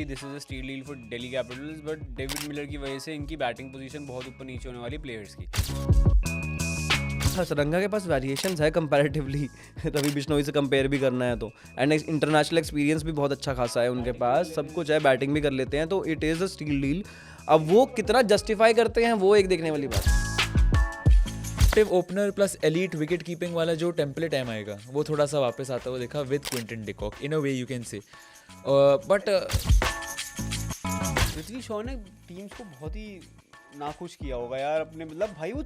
कि this is a steal deal for Delhi Capitals, but David Miller की वजह से इनकी बैटिंग पोजीशन बहुत ऊपर नीचे होने वाली प्लेयर्स की। हाँ, सरंगा के पास वेरिएशंस है कंपैरेटिवली रवि बिश्नोई से कंपेयर भी करना है तो, एंड इंटरनेशनल एक्सपीरियंस भी बहुत अच्छा खासा है उनके पास, सब कुछ है, बैटिंग भी कर लेते हैं, तो it is a steal deal. अब वो कितना जस्टिफाई करते हैं वो एक देखने वाली बात है। Opener plus elite wicket keeping वाला जो टेम्पलेट टाइम आएगा वो थोड़ा सा वापस आता हुआ देखा with Quinton de Kock, in a way you can say. But Prithvi Shaw ने टीम्स को बहुत ही नाखुश किया होगा यार अपने, मतलब भाई वो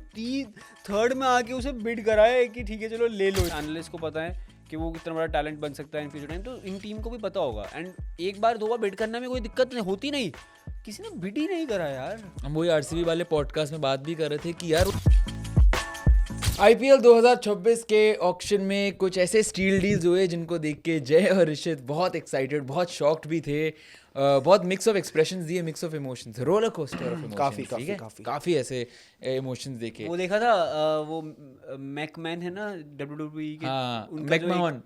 थर्ड में आके उसे बिड कराए कि ठीक है चलो ले लो। एनालिस्ट को पता है कि वो कितना बड़ा टैलेंट बन सकता है इन फ्यूचर टाइम, तो इन टीम को भी पता होगा, एंड एक बार दो बार बिड करने में कोई दिक्कत होती नहीं, किसी ने बिड ही नहीं करा यार। हम वही आरसीबी वाले पॉडकास्ट में बात भी कर रहे थे कि यार आईपीएल 2026 के ऑक्शन में कुछ ऐसे स्टील डील्स हुए जिनको देख के जय और ऋषित बहुत एक्साइटेड, बहुत शॉक्ड भी थे, बहुत मिक्स ऑफ एक्सप्रेशंस दिए, mix of emotions, roller coaster of emotions, काफी ऐसे इमोशंस देखे। वो देखा था वो मैकमैन है ना WWE के, हाँ, उनका जो McMahon,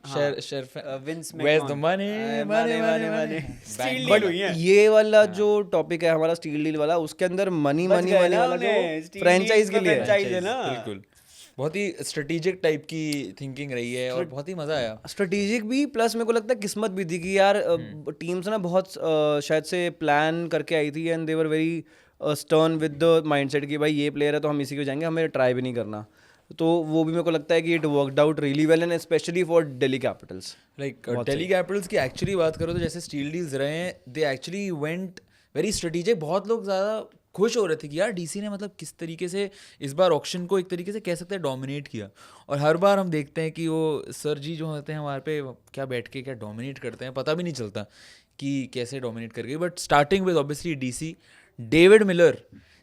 Vince Where's the money? money steal deal हुई है। ये वाला जो टॉपिक है हमारा स्टील डील वाला, उसके अंदर मनी बच गए ना वाला जो उन्हें, फ्रेंचाइज के लिए है। franchise है ना। बिल्कुल, बहुत ही स्ट्रेटेजिक टाइप की थिंकिंग रही है और बहुत ही मजा आया। स्ट्रेटेजिक भी, प्लस मेरे को लगता है किस्मत भी थी कि यार टीम्स ना बहुत शायद से प्लान करके आई थी, and they were very stern with the mindset कि भाई ये प्लेयर है तो हम इसी को जाएंगे, हमें ट्राई भी नहीं करना। तो वो भी मेरे को लगता है कि it worked out really well, and specially for Delhi Capitals. Like Delhi Capitals की एक्चुअली बात करो तो जैसे स्टील डील्स रहे हैं, they actually went very strategic. बहुत लोग ज़्यादा खुश हो रहे थे कि यार डीसी ने मतलब किस तरीके से इस बार ऑक्शन को एक तरीके से कह सकते हैं डोमिनेट किया। और हर बार हम देखते हैं कि वो सर जी जो होते हैं हमारे पे क्या बैठ के क्या डोमिनेट करते हैं, पता भी नहीं चलता कि कैसे डोमिनेट कर गए। But starting with obviously DC, David Miller,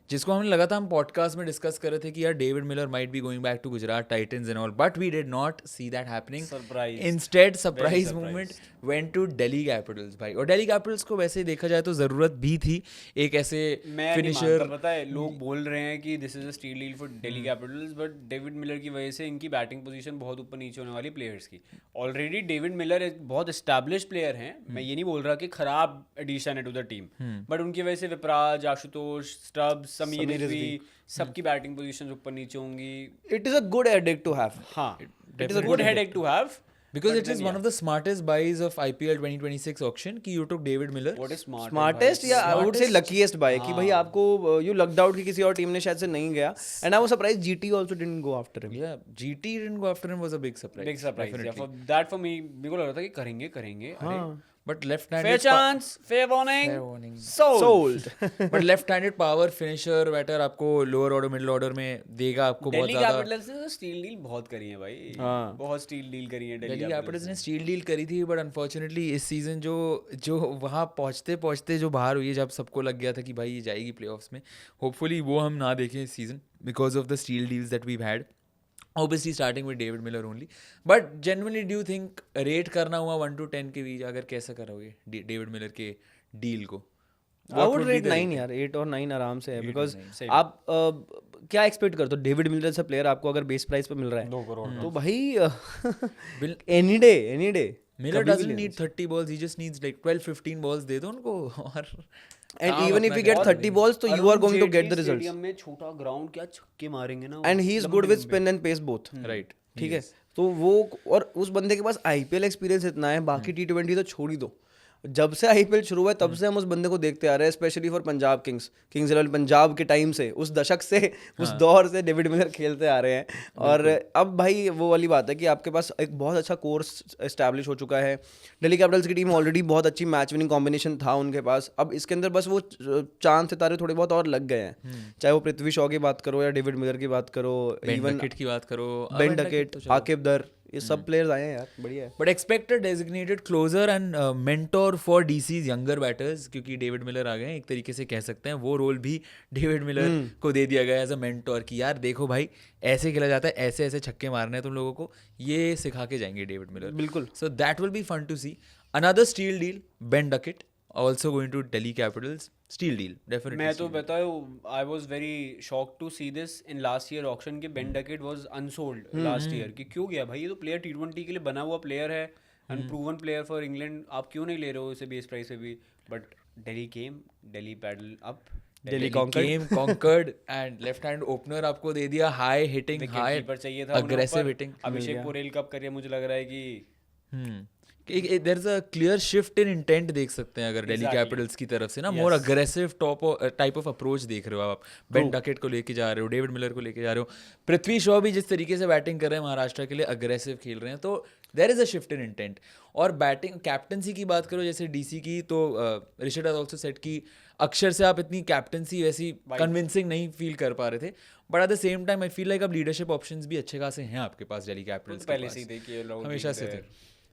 जिसको हमें लगा था, हम पॉडकास्ट में डिस्कस कर रहे थे कि यार David Miller might be going back to Gujarat Titans and all, but we did not see that happening. Instead surprise movement went to Delhi Capitals भाई। और दिल्ली कैपिटल्स को वैसे देखा जाए तो जरूरत भी थी एक ऐसे फिनिशर। पता है लोग बोल रहे हैं कि this is a steal deal for Delhi Capitals, but David Miller की वजह से इनकी बैटिंग पोजीशन बहुत ऊपर नीचे होने वाली प्लेयर्स की। ऑलरेडी डेविड मिलर एक बहुत एस्टैब्लिश प्लेयर हैं, मैं ये नहीं बोल रहा कि खराब एडिशन है टू द टीम, बट उनकी वजह से विपराज, आशुतोष, स्टब्स, समीर रिजवी, सबकी बैटिंग पोजीशन ऊपर नीचे होंगी। It is a good headache to have. हाँ, it is a good headache to have, because it is one of the smartest buys of IPL 2026 auction कि you took David Miller. What is smartest या I would say luckiest buy कि भाई आपको you locked out कि किसी और team ने शायद से नहीं गया, and I was surprised GT also didn't go after him. Yeah, GT didn't go after him was a big surprise. Big surprise for that, for me मेरे को लग रहा था कि करेंगे अरे But left-handed fair chance, fair warning, sold. But left-handed power finisher batter आपको lower order middle order में देगा आपको बहुत दिल्ली ज़्यादा। कैपिटल्स ने स्टील डील बहुत करी है भाई, बहुत स्टील डील करी है दिल्ली कैपिटल्स ने स्टील डील करी थी, बट अनफॉर्चुनेटली इस सीजन जो वहाँ पहुँचते जो बाहर हुई है, जब सबको लग गया था कि भाई ये जाएगी प्लेऑफ्स में, होपफुली वो हम ना देखें इस season because of the steal deals that we had, obviously starting with David Miller only. But genuinely do you think rate करना हुआ 1 to 10 के बीच अगर कैसा करोगे डेविड मिलर के डील को? आई वुड रेट 9 यार, 8 और 9 आराम से है, बिकॉज आप क्या एक्सपेक्ट करते हो? डेविड मिलर जैसा प्लेयर आपको अगर बेस प्राइस पे मिल रहा है 2 करोड़ तो भाई any day Miller doesn't need 30 balls, he just needs like 12-15 balls दे दो उनको और and even if you get 30 balls तो you are going to get the results. Stadium में छोटा ग्राउंड क्या छक्के मारेंगे ना, and he is good with spin and pace both. right, ठीक है, तो वो और उस बंदे के पास आईपीएल एक्सपीरियंस इतना है, बाकी T20 तो छोड़ ही दो। जब से आईपीएल शुरू हुआ है तब से हम उस बंदे को देखते आ रहे हैं, specially for Punjab Kings 11 Punjab के टाइम से, उस दशक से, उस दौर से डेविड मिलर खेलते आ रहे हैं। और अब भाई वो वाली बात है कि आपके पास एक बहुत अच्छा कोर्स एस्टैब्लिश हो चुका है। दिल्ली कैपिटल्स की टीम ऑलरेडी बहुत अच्छी मैच विनिंग कॉम्बिनेशन था उनके पास, अब इसके अंदर बस वो चांद सितारे थोड़े बहुत और लग गए हैं, चाहे वो पृथ्वी शॉ की बात करो या डेविड मिलर की बात करो, इवन डकेट की बात करो, बेन डकेट, आकिब दर, ये सब प्लेयर्स आए हैं यार, बढ़िया है। But expected designated closer and mentor for DCs younger batters, क्योंकि डेविड मिलर आ गए हैं, एक तरीके से कह सकते हैं वो रोल भी डेविड मिलर को दे दिया गया एज अ मेंटोर कि यार देखो भाई ऐसे खेला जाता है, ऐसे ऐसे छक्के मारने हैं तुम लोगों को, ये सिखा के जाएंगे डेविड मिलर। बिल्कुल। So that will be fun to see. Another steal deal, Ben Duckett also going to Delhi Capitals, steal deal definitely। मैं तो बताऊँ, I was very shocked to see this in last year auction कि Ben Duckett was unsold last year, कि क्यों गया भाई, ये तो प्लेयर T20 के लिए बना हुआ प्लेयर है, अनप्रूवन प्लेयर फॉर इंग्लैंड, आप क्यों नहीं ले रहे हो इसे बेस प्राइस पे भी? But Delhi came, Delhi paddle up, Delhi game conquered and left hand opener आपको दे दिया, हाई हिटिंग, हाई कीपर चाहिए था, अग्रेसिव हिटिंग। अभिषेक पोरेल कब करिए, मुझे लग रहा है कि there is a clear shift in intent देख सकते हैं अगर दिल्ली कैपिटल्स की तरफ से ना, more aggressive type of approach देख रहे हो आप। बेन डकेट को लेके जा रहे हो, डेविड मिलर को लेके जा रहे हो, पृथ्वी शॉ भी जिस तरीके से बैटिंग कर रहे हैं महाराष्ट्र के लिए, अग्रेसिव खेल रहे हैं, तो there is a shift in intent. और बैटिंग कैप्टनसी की बात करो जैसे डीसी की, तो रिचर्ड हैज आल्सो सेड कि अक्षर से आप इतनी कैप्टनसी वैसी कन्विंसिंग नहीं फील कर पा रहे थे, but at the same time I feel like अब लीडरशिप ऑप्शंस भी अच्छे खासे हैं आपके पास दिल्ली कैपिटल्स पहले से ही देखिए हमेशा से थे,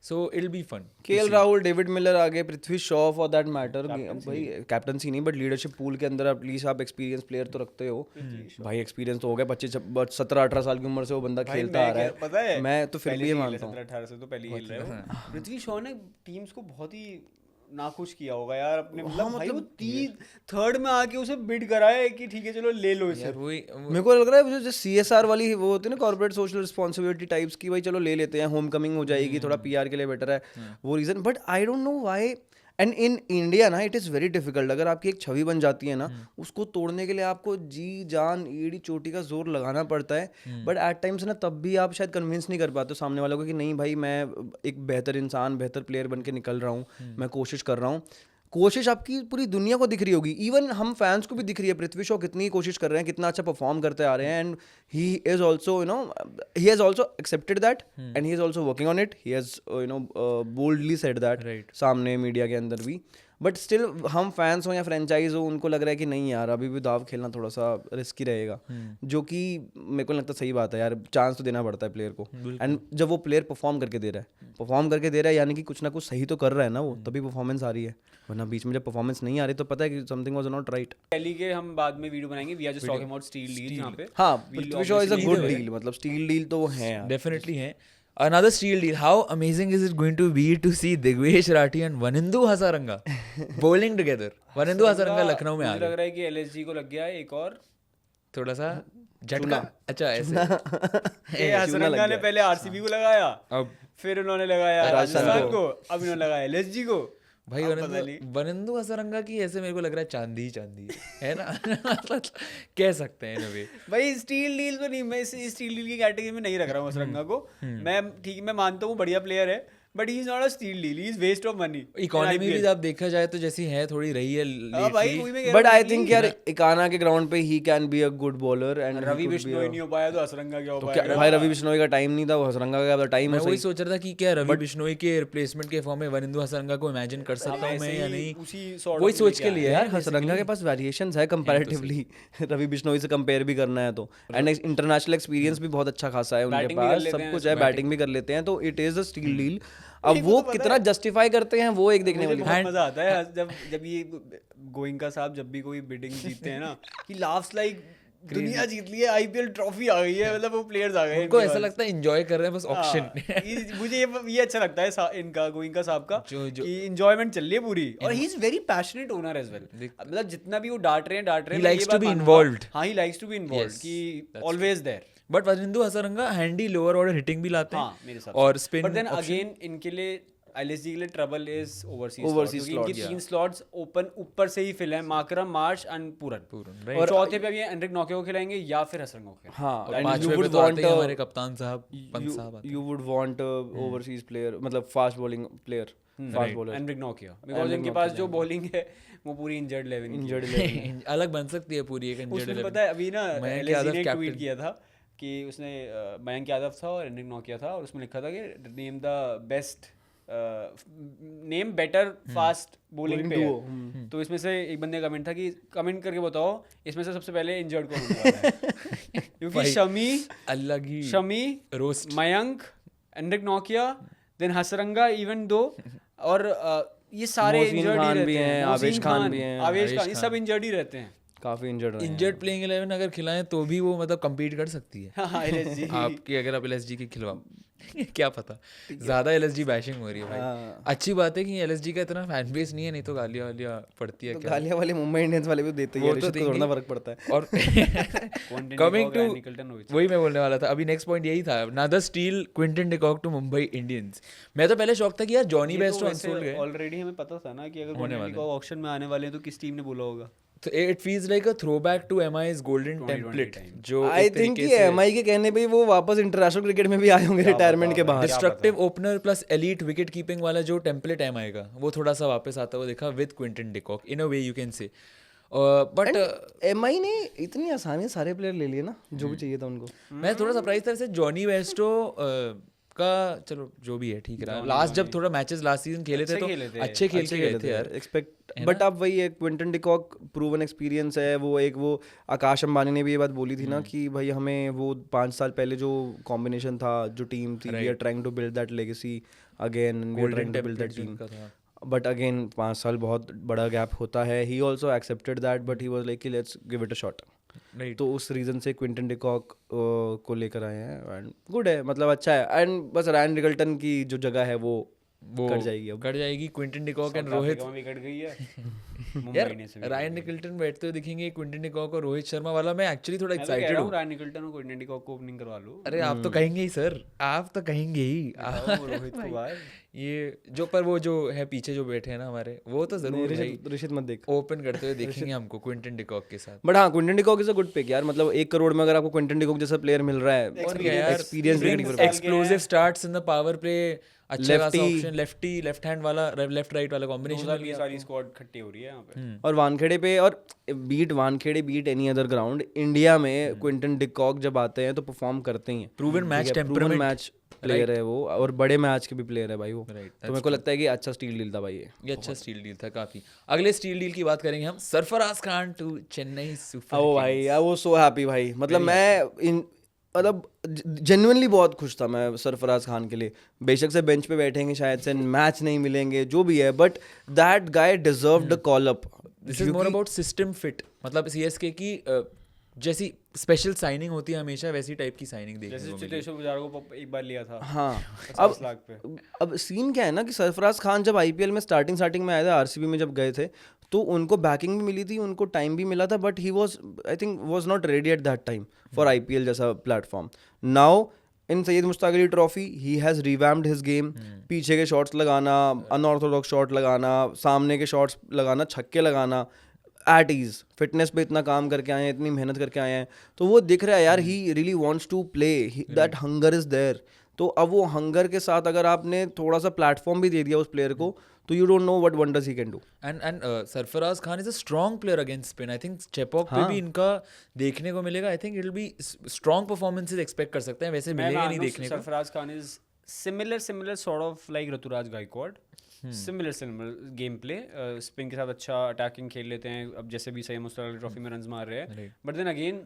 so it be fun. KL Rahul, David Miller आगे, Prithvi Shaw for that matter, भाई कैप्टनसी नहीं बट लीडरशिप पूल के अंदर एटलीस्ट आप एक्सपीरियंस प्लेयर तो रखते हो। भाई एक्सपीरियंस तो हो गया, 17-18 साल की उम्र से वो बंदा खेलता आ रहा है, पता है, मैं तो फिर भी ये मानता हूँ 17-18 से तो पहले ही खेल रहे हो। पृथ्वी शॉ ने टीम्स को बहुत ही नाखुश किया होगा यार अपने, मतलब भाई वो थर्ड में आके उसे बिड कराए कि ठीक है चलो ले लो इसे। मेरे को लग रहा है जो सीएसआर वाली वो होती है ना, कॉर्पोरेट सोशल रिस्पॉन्सिबिलिटी टाइप्स की, भाई चलो ले लेते हैं, होम कमिंग हो जाएगी, थोड़ा पीआर के लिए बेटर है वो reason. But I don't know why, and in India ना इट इज़ वेरी डिफिकल्ट। अगर आपकी एक छवि बन जाती है ना, उसको तोड़ने के लिए आपको जी जान ईड़ी चोटी का जोर लगाना पड़ता है। बट एट टाइम्स ना तब भी आप शायद कन्विंस नहीं कर पाते सामने वालों को कि नहीं भाई मैं एक बेहतर इंसान, बेहतर प्लेयर बन के निकल रहा हूँ, मैं कोशिश कर रहा हूँ। कोशिश आपकी पूरी दुनिया को दिख रही होगी, इवन हम फैंस को भी दिख रही है। पृथ्वी शॉ कितनी कोशिश कर रहे हैं, कितना अच्छा परफॉर्म करते आ रहे हैं, and he is also he has also accepted that and he is also working on it. He has boldly said that सामने मीडिया के अंदर भी। बट स्टिल हम फैंस हो या फ्रेंचाइज हो, उनको लग रहा है कि नहीं यार अभी भी दाव खेलना थोड़ा सा रिस्की रहेगा, जो कि मेरे को लगता है सही बात है यार, चांस तो देना पड़ता है प्लेयर को। एंड जब वो प्लेयर परफॉर्म करके दे रहा है यानी कि कुछ ना कुछ सही तो कर रहा है ना वो, तभी परफॉर्मेंस आ रही है। वरना बीच में जब परफॉर्मेंस नहीं आ रही तो पता है कि something was not right. Delhi के हम बाद में वीडियो बनाएंगे, we are just talking about steal deal यहां पे। हाँ, Prithvi Shaw is a good deal, मतलब स्टील डील तो वो है यार, डेफिनेटली है। Another steel deal. How amazing is it going to be to see Digvesh Rathi and Vanindu Hasaranga bowling together? Vanindu Hasaranga Lucknow में आ मुझे लग रहा है कि एलएसजी को लग गया है एक और थोड़ा सा झटका। अच्छा ऐसे हसरंगा ने पहले आरसीबी को लगाया, अब फिर उन्होंने लगाया राजस्थान को, अब इन्होंने लगाया एलएसजी को। भाई वनिंदु हसरंगा की ऐसे मेरे को लग रहा है चांदी चांदी है ना मतलब कह सकते हैं वे। भाई स्टील डील तो नहीं, मैं इस स्टील डील की कैटेगरी में नहीं रख रहा हूँ हसरंगा को। मैं ठीक, मैं मानता हूँ बढ़िया प्लेयर है, but he is not a steal deal, he is waste of money. Economy भी आप देखा जाए तो जैसी है थोड़ी रही है, बट आई थिंक यार इकाना के ग्राउंड पे he can be a good bowler. And Ravi Bishnoi नहीं हो पाया तो हसरंगा क्या हो पाएगा? भाई रवि बिश्नोई का टाइम नहीं था, वो हसरंगा का टाइम है। मैं वही सोच रहा था कि क्या रवि बिश्नोई के रिप्लेसमेंट के फॉर्म में वनिंदु हसरंगा को इमेजिन कर सकता हूं मैं या नहीं, वही सोच के लिए यार हसरंगा के पास वेरिएशंस है कंपैरेटिवली रवि बिश्नोई से कंपेयर भी करना है तो। एंड इंटरनेशनल एक्सपीरियंस भी बहुत अच्छा खासा है उनके पास, सब कुछ है, बैटिंग भी कर लेते हैं, तो it is a steal deal. अब वो कितना जस्टिफाई करते हैं वो एक देखने वाली बहुत मजा आता है जब ये गोइंका साहब जब भी कोई बिडिंग जीतते हैं ना कि लाफ्स लाइक दुनिया जीत ली है, आईपीएल ट्रॉफी आ गई है, मतलब वो प्लेयर्स आ गए, उनको ऐसा लगता है एंजॉय कर रहे हैं बस ऑक्शन। मुझे ये अच्छा लगता है इनका गोइंका साहब का कि एंजॉयमेंट चल रही है पूरी, और he is very passionate owner as well. मतलब जितना भी वो डांट रहे हैं, he likes to be involved. हाँ, he likes to be involved, कि always there. But Wanindu Hasaranga handy lower order hitting भी लाते हैं, मेरे साथ, और स्पिन। बट देन अगेन इनके लिए एलएसजी के लिए ट्रबल इज ओवरसीज स्लॉट, क्योंकि इनके 3 स्लॉट्स ओपन ऊपर से ही फिल है, माकरम, मार्श एंड पूरन। और चौथे पे अभी एंड्रिक नॉके को खिलाएंगे या फिर हसरंगा को खिलाएंगे। हाँ, पांचवे पे तो आते हैं हमारे कप्तान साहब, पंत साहब। You would want overseas player, मतलब fast bowling player, fast bowler Anrich नॉकिया, बिकॉज़ इनके पास जो बॉलिंग है वो पूरी इंजर्ड 11 अलग बन सकती है पूरी एक इंजर्ड 11। पता है अभी ना एलएसजी ने ट्वीट किया था कि उसने मयंक यादव था और एंड्रिक नॉकिया था, और उसमें लिखा था कि name the best name better fast bowling pair. तो इसमें से एक बंदे का कमेंट था कि कमेंट करके बताओ इसमें से सबसे पहले इंजर्ड कौन होने वाला है, क्योंकि शमी रोस्ट, मयंक, एंड्रिक नॉकिया, देन हसरंगा, इवन दो, और ये सारे इंजर्ड ही रहते हैं, आवेश खान भी हैं, ये सब इंजर्ड ही रहते हैं, काफी इंजर्ड प्लेइंग 11 अगर खिलाएं तो भी वो मतलब कम्पीट कर सकती है आपकी, अगर आप एलएसजी की खिलवाओ। क्या पता, ज्यादा एलएसजी बैशिंग हो रही है भाई। हाँ। अच्छी बात है कि एलएसजी का इतना फैन बेस नहीं है, नहीं तो गालियां वालियां पड़ती है तो क्या। गालियां वाले मुंबई इंडियंस वाले भी देते ही वो हैं, तो ऋषित को थोड़ा देंगे। ना फर्क पड़ता है। और कमिंग टू, वही मैं बोलने वाला था, अभी नेक्स्ट पॉइंट यही था, another steal Quinton de Kock to Mumbai Indians. मैं तो पहले शौक था कि यार जॉनी बेस्टो अनसोल्ड गए, ऑलरेडी हमें पता था ना कि अगर क्विंटन डिकॉक ऑक्शन में आने वाले हैं तो किस टीम ने बोला होगा। तो it feels like a throwback to MI's golden 2020 template, time। जो आई थिंक कि एमआई के कहने पे ही वो वापस इंटरनेशनल क्रिकेट में भी आए होंगे रिटायरमेंट के बाद। Destructive opener plus elite wicket keeping वाला जो टेम्पलेट एमआई का, वो थोड़ा सा वापस आता हुआ देखा with Quinton de Kock, in a way you can say. But MI ने इतनी आसानी से सारे प्लेयर ले लिए ना जो भी चाहिए था उनको। मैं थोड़ा सरप्राइज था वैसे जॉनी वेस्टो का, चलो जो भी है ठीक रहा। लास्ट जब थोड़ा मैचेस लास्ट सीजन खेले थे तो अच्छे खेल के गए थे यार, एक्सपेक्ट, बट अब वही है, क्विंटन डिकॉक प्रूवन एक्सपीरियंस है। वो आकाश अंबानी ने भी ये बात बोली थी ना कि भाई हमें वो 5 साल पहले जो कॉम्बिनेशन था, जो टीम थी, we are trying to build that legacy again, we are trying to build that team. But again 5 साल बहुत बड़ा गैप होता है। He also accepted that, but he was like let's give it a shot. तो उस reason से Quinton de Kock को लेकर आए हैं एंड गुड है, मतलब अच्छा है। एंड बस रायन रिकल्टन की जो जगह है वो कट जाएगी, अब कट जाएगी। क्विंटन डिकॉक एंड रोहित भी कट गई है यार, रायन निकल्टन बैठते हुए दिखेंगे, क्विंटन डिकॉक और रोहित शर्मा वाला मैं एक्चुअली थोड़ा एक्साइटेड हूँ। रायन निकल्टन और क्विंटन डिकॉक को ओपनिंग करवा लो। अरे आप तो कहेंगे ही सर, आप तो कहेंगे ही रोहित को बाहर। ये जो पर वो जो है पीछे जो बैठे हैं ना हमारे, वो तो जरूर भाई ऋषित मत देख, ओपन करते हुए देखेंगे हमको क्विंटन डिकॉक के साथ। बट हाँ, Quinton de Kock is a good pick यार। मतलब 1 करोड़ में अगर आपको क्विंटन डिकॉक जैसा प्लेयर मिल रहा है, और क्या यार, experience, explosive starts in the power play, अच्छा खासा ऑप्शन, लेफ्टी लेफ्ट हैंड वाला, लेफ्ट राइट वाला कॉम्बिनेशन की सारी स्क्वाड खट्टी हो रही है यहाँ पे। और वानखेड़े पे, और beat Wankhede, beat any other ground, India में क्विंटन डिकॉक जब आते हैं तो परफॉर्म करते ही हैं। Proven match temperament, match player है वो, और बड़े मैच के भी प्लेयर है भाई वो। तो मेरे को लगता है कि अच्छा स्टील डील था भाई ये अच्छा स्टील डील था काफी। अगले स्टील डील की बात करेंगे हम, सरफराज खान टू चेन्नई सुपर ओ भाई, आई वाज सो हैप्पी भाई। मतलब मैं मतलब जेन्युइनली बहुत खुश था मैं सरफराज खान के लिए। बेशक से बेंच पे बैठेंगे, शायद से मैच नहीं मिलेंगे, जो भी है, but that guy deserved the call up. This is more about system fit, मतलब सीएसके की जैसी स्पेशल साइनिंग होती है हमेशा, वैसी टाइप की साइनिंग देखने को मिली। चितेश्वर पुजारा को एक बार लिया था, हाँ, 50 लाख पे। अब सीन क्या है ना कि सरफराज खान जब आईपीएल में स्टार्टिंग में आए थे, आरसीबी में जब गए थे, तो उनको बैकिंग भी मिली थी, उनको टाइम भी मिला था, but he was, I think, was not ready at that time for IPL जैसा platform. Now in Syed Mushtaq Ali trophy he has revamped his game. पीछे के शॉट्स लगाना, अनऑर्थोडॉक्स शॉट लगाना, सामने के शॉट्स लगाना, छक्के लगाना, एट ईज, फिटनेस पे इतना काम करके आए हैं, इतनी मेहनत करके आए हैं, तो वो दिख रहा है यार, he really wants to play, that hunger is there. तो अब वो हंगर के साथ अगर आपने थोड़ा सा प्लेटफॉर्म भी दे दिया उस प्लेयर को, तो you don't know what wonders he can do. And Sarfaraz Khan is a strong player against spin. I think Chepauk पे भी इनका देखने को मिलेगा। I think it will be strong performances expect कर सकते हैं, वैसे मिलेगा नहीं देखने को। Sarfaraz Khan is similar sort of like Ruturaj Gaikwad, similar game play, spin के साथ अच्छा अटैकिंग खेल लेते हैं। अब जैसे भी सही मुश्ताक ट्रॉफी में रन्स मार रहे हैं, but then again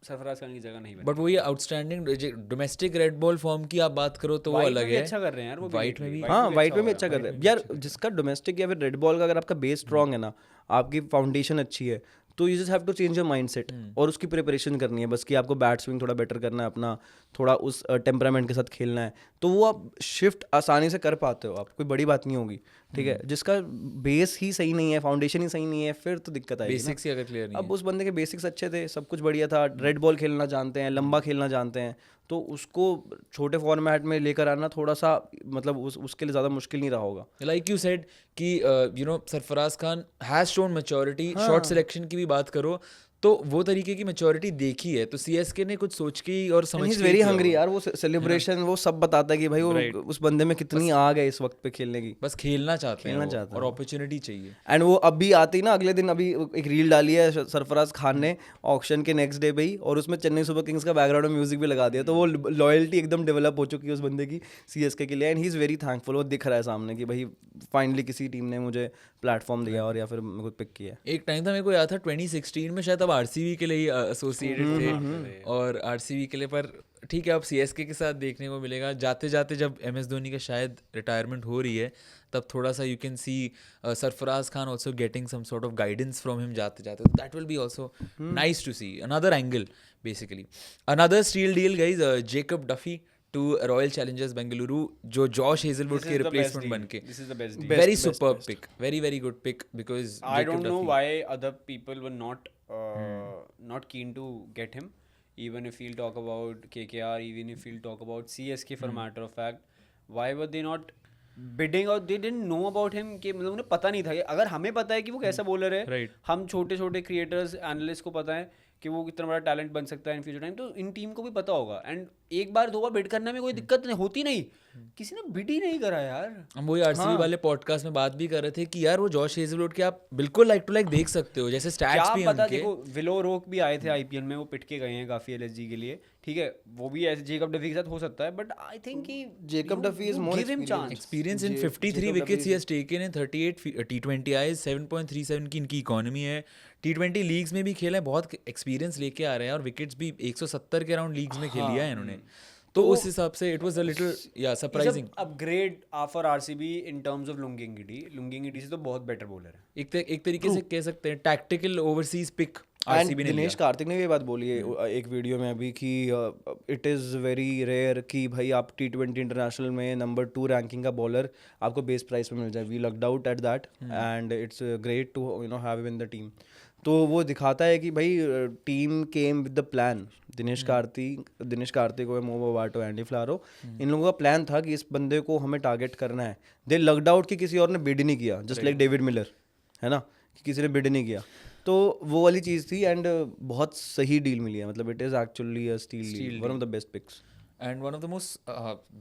Sarfaraz Khan की जगह नहीं बनी। बट वो ये outstanding domestic red ball form की आप बात करो तो वो अलग है। अच्छा कर रहे हैं यार वो, वाइट में भी, हाँ, वाइट में भी अच्छा कर रहे हैं यार। जिसका डोमेस्टिक या फिर रेड बॉल का अगर आपका बेस स्ट्रॉन्ग है ना, आपकी फाउंडेशन अच्छी है, तो you just have to change your mindset और उसकी प्रिपरेशन करनी है बस, कि आपको बैट स्विंग थोड़ा बेटर करना है अपना, थोड़ा उस टेम्परामेंट के साथ खेलना है, तो वो आप शिफ्ट आसानी से कर पाते हो, आप कोई बड़ी बात नहीं होगी। ठीक है, जिसका बेस ही सही नहीं है, फाउंडेशन ही सही नहीं है, फिर तो दिक्कत आएगी। बेसिक्स ही अगर क्लियर नहीं अब उस बंदे के बेसिक्स अच्छे थे, सब कुछ बढ़िया था, रेड बॉल खेलना जानते हैं, लंबा खेलना जानते हैं, तो उसको छोटे फॉर्मेट में लेकर आना थोड़ा सा, मतलब उसके लिए ज़्यादा मुश्किल नहीं रहा होगा। लाइक यू सेड कि you know Sarfaraz Khan has shown maturity. Shot selection की भी बात करो तो वो तरीके की मैच्योरिटी देखी है, तो सीएसके ने कुछ सोच के और समझ के वेरी हंग्री यार, वो सेलिब्रेशन वो सब बताता है कि भाई वो उस बंदे में कितनी आग है इस वक्त पे खेलने की, बस खेलना चाहते हैं और अपॉर्चुनिटी चाहिए। एंड वो अभी आती ना अगले दिन, अभी एक रील डाली है सरफराज खान ने ऑक्शन के नेक्स्ट डे पे ही, और उसमें चेन्नई सुपर किंग्स का बैकग्राउंड में म्यूजिक भी लगा दिया, तो वो लॉयल्टी एकदम डेवलप हो चुकी है उस बंदे की सीएसके के लिए, and he is very thankful. वो दिख रहा है सामने कि भाई फाइनली किसी टीम ने मुझे प्लेटफॉर्म दिया और या फिर मेरे को पिक किया। एक टाइम था मेरे को याद था 2016 में शायद, अब आरसीबी के लिए एसोसिएटेड थे और आरसीबी के लिए, पर ठीक है अब सीएसके के साथ देखने को मिलेगा। जाते जाते जब एमएस धोनी का शायद रिटायरमेंट हो रही है, तब थोड़ा सा you can see Sarfaraz Khan also getting some sort of guidance from him जाते जाते, that will be also nice to see another angle basically. Another steal deal guys, Jacob Duffy to Royal Challengers Bengaluru, जो Josh Hazlewood के replacement बन के. This is the best deal. Very superb pick, very very good pick because I Jacob don't know Duffy. why other people were not keen to get him. Even if we'll talk about KKR, even if we'll talk about CSK for matter of fact, why were they not bidding or they didn't know about him? कि मतलब उन्हें पता नहीं था. अगर हमें पता है कि वो कैसा बॉलर है, Right. हम छोटे छोटे क्रिएटर्स एनालिस्ट को पता है कि वो कितना बड़ा टैलेंट बन सकता है इन फ्यूचर टाइम, तो इन टीम को भी पता होगा. एंड एक बार दो बार बिड करने में कोई दिक्कत नहीं होती, नहीं किसी ने बिड ही नहीं करा यार. हम वही आरसीबी वाले पॉडकास्ट में बात भी कर रहे थे कि यार वो जॉश हेजलवुड के आप बिल्कुल लाइक टू लाइक देख सकते हो, जैसे क्या स्टैट्स भी हैं पता, उनके. देखो विलो रोक भी आए थे आईपीएल में, वो पिट के गए हैं काफी एलएसजी के लिए, ठीक है, वो भी ऐसे जेकब डफी के साथ हो सकता है, बट आई थिंक कि Jacob Duffy is more give him chance. Experience in 53 wickets he has taken in 38 T20 eyes, 7.37 की इनकी इकोनॉमी है. T20 लीग्स में भी खेला है, बहुत एक्सपीरियंस लेके आ रहे हैं और विकेट्स भी 170 के अराउंड लीग्स में खेल लिया है इन्होंने. तो उस हिसाब से इट वाज अ लिटिल या surprising upgrade for RCB in terms of longevity से तो बहुत बेटर बॉलर है. एक तरीके से कह सकते हैं tactical overseas pick and RCB ने दिनेश लिया. कार्तिक ने भी ये बात बोली है एक वीडियो में अभी कि इट इज़ वेरी रेयर कि भाई आप T20 इंटरनेशनल में नंबर 2 रैंकिंग का बॉलर आपको बेस प्राइस में मिल जाए. We lucked out at that and it's great to have him in the team. तो वो दिखाता है कि भाई team came with the plan. Dinesh Karthik हो, मोबो बाटो, एंडी फ्लारो, इन लोगों का प्लान था कि इस बंदे को हमें टारगेट करना है. दे लक्ड आउट कि किसी और ने बिड नहीं किया, जस्ट लाइक डेविड मिलर, है ना, कि किसी ने बिड नहीं किया. तो वो वाली चीज़ थी एंड बहुत सही डील मिली है. मतलब it is actually a steal deal, one of the best picks. And one of the most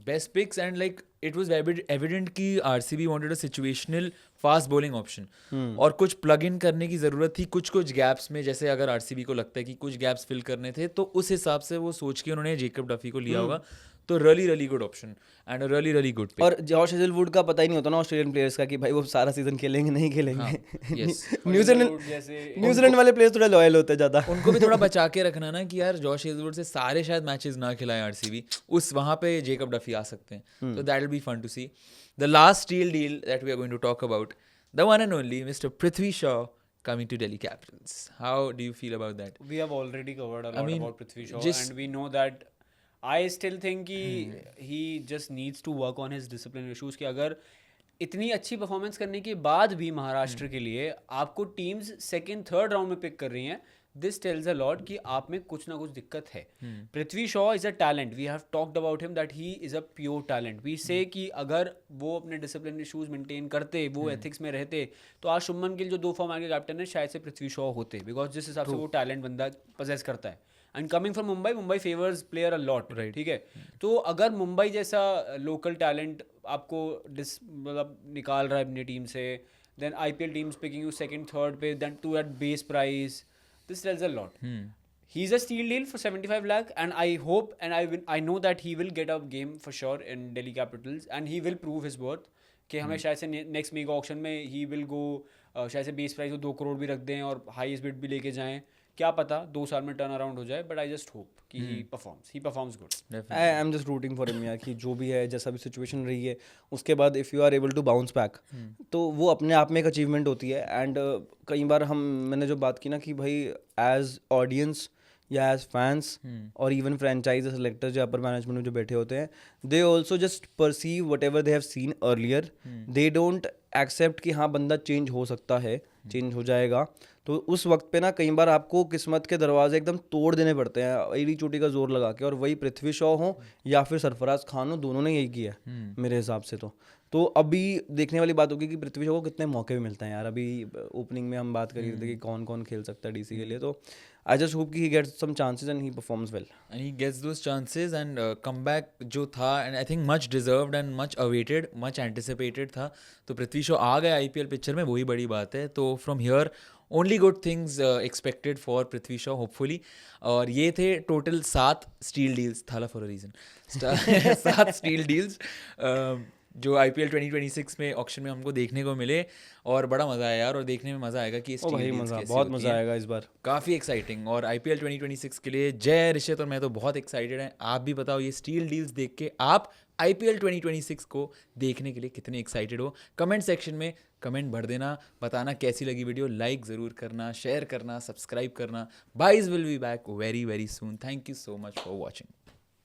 best picks, and like it was evident कि RCB wanted a situational fast bowling option और कुछ plug in करने की ज़रूरत थी कुछ gaps में. जैसे अगर RCB को लगता है कि कुछ gaps fill करने थे तो उस हिसाब से वो सोच के उन्होंने जेकब डफी को लिया होगा. तो really good option and a really good pick. और जॉश हेजलवुड का पता ही नहीं होता ना ऑस्ट्रेलियन प्लेयर्स का कि भाई वो सारा सीजन खेलेंगे नहीं खेलेंगे. yes. न्यूजीलैंड वाले प्लेयर्स थोड़ा लॉयल होते हैं ज़्यादा. उनको भी थोड़ा बचा के रखना ना कि यार जॉश हेजलवुड से सारे शायद मैचेस ना खिलाए आरसीबी, उस वहाँ पे जेकब डफी आ सकते हैं. तो that will be fun to see. The last steal deal that we are going to talk about, the one and only mister Prithvi Shaw coming to Delhi Capitals. How do you feel about that? We have already covered a lot about Prithvi Shaw, just- and we know that I still think कि he just needs to work on his discipline issues. कि अगर इतनी अच्छी performance करने के बाद भी महाराष्ट्र के लिए आपको टीम्स सेकंड थर्ड राउंड में पिक कर रही हैं, दिस टेल्स अ लॉट कि आप में कुछ ना कुछ दिक्कत है. Prithvi Shaw is a talent, we have talked about him that he is a pure talent. We say कि अगर वो अपने डिसिप्लिन इशूज मेंटेन करते, वो एथिक्स में रहते, तो आज शुभमन गिल जो 2 फॉर्मेट के कैप्टन है शायद से पृथ्वी शॉ होते, बिकॉज जिस हिसाब से वो टैलेंट बंदा पजेस करता है. And coming from Mumbai favours player a lot, ठीक है. तो अगर मुंबई जैसा लोकल टैलेंट आपको मतलब निकाल रहा है अपनी टीम से, then IPL teams picking you second third पे, then to at base price, this tells a lot. He's a steal deal for 75 lakh, and I hope and I know that he will get a game for sure in Delhi Capitals, and he will prove his worth. कि हमें शायद से next mega auction में he will go, शायद से base price को 2 करोड़ भी रख दें और हाईएस्ट बिड भी लेके जाएं, क्या पता 2 साल में टर्न अराउंड हो जाए. बट आई जस्ट होप कि he performs good. I am just rooting for him यार, कि जो भी है, जैसा भी सिचुएशन रही है, उसके बाद if you are able to bounce back, तो वो अपने आप में एक अचीवमेंट होती है. एंड कई बार मैंने जो बात की ना कि भाई एज ऑडियंस या एज फैंस और इवन फ्रेंचाइज सेलेक्टर जो अपर मैनेजमेंट में जो बैठे होते हैं, they also just perceive whatever they have seen earlier. They don't accept कि हाँ बंदा चेंज हो सकता है, चेंज हो जाएगा. तो उस वक्त पे ना कई बार आपको किस्मत के दरवाजे एकदम तोड़ देने पड़ते हैं एड़ी चोटी का जोर लगा के. और वही पृथ्वी शॉ हो या फिर सरफराज खान हो, दोनों ने यही किया है मेरे हिसाब से. तो अभी देखने वाली बात होगी कि पृथ्वी शॉ को कितने मौके भी मिलते हैं यार. अभी ओपनिंग में हम बात कर रहे थे कि कौन कौन खेल सकता है डीसी के लिए. तो आई जस्ट होप कि he gets some chances and he performs well. And he gets those chances and comeback जो था, and I think much deserved and much awaited, much anticipated था. तो पृथ्वी शॉ आ गए आईपीएल पिक्चर में, वही बड़ी बात है. तो from here only good things expected for Prithvi Shaw hopefully. और ये थे total 7 steal deals, Thala for a reason, 7 steal deals जो आईपीएल 2026 में ऑक्शन में हमको देखने को मिले. और बड़ा मज़ा आया यार, और देखने में मज़ा आएगा कि बहुत मज़ा आएगा इस बार, काफ़ी एक्साइटिंग. और आईपीएल 2026 के लिए जय ऋषित और मैं तो बहुत एक्साइटेड हैं. आप भी बताओ ये स्टील डील्स देख के आप आईपीएल 2026 को देखने के लिए कितने एक्साइटेड हो. कमेंट सेक्शन में कमेंट भर देना, बताना कैसी लगी वीडियो. लाइक ज़रूर करना, शेयर करना, सब्सक्राइब करना. Byes will be back very very soon. Thank you so much for watching.